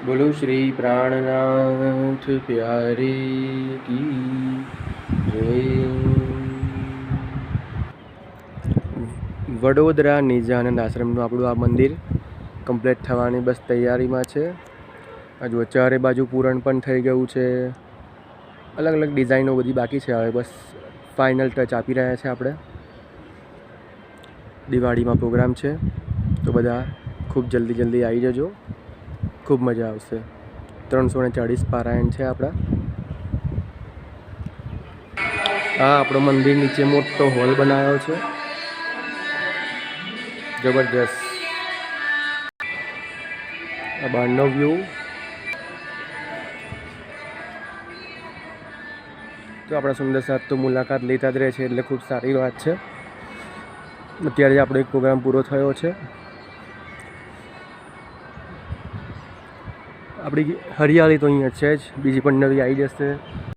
બોલો શ્રી પ્રાણનાથ પ્યારે કી જય. વડોદરા નિજાનંદ આશ્રમનું આપણું આ મંદિર કમ્પ્લીટ થવાની બસ તૈયારીમાં છે. હજુ ચારે બાજુ પૂરણ પણ થઈ ગયું છે. અલગ અલગ ડિઝાઇનો બધી બાકી છે. હવે બસ ફાઇનલ ટચ આપી રહ્યા છે આપણે. દિવાળીમાં પ્રોગ્રામ છે તો બધા ખૂબ જલ્દી આવી જજો. ખૂબ મજા આવશે. 340 પારાયણ છે આપણા. આ આપણો મંદિર નીચે મોટો હોલ બનાવ્યો છે, જબરજસ્ત. આ બહારનો વ્યૂ. તો આપણા સુંદર સાથ તો મુલાકાત લેતા જ રહે છે એટલે ખૂબ સારી વાત છે. અત્યારે આપણો એક પ્રોગ્રામ પૂરો થયો છે. આપણી હરિયાળી તો અહીંયા છે જ, બીજી પણ નવી આવી જશે.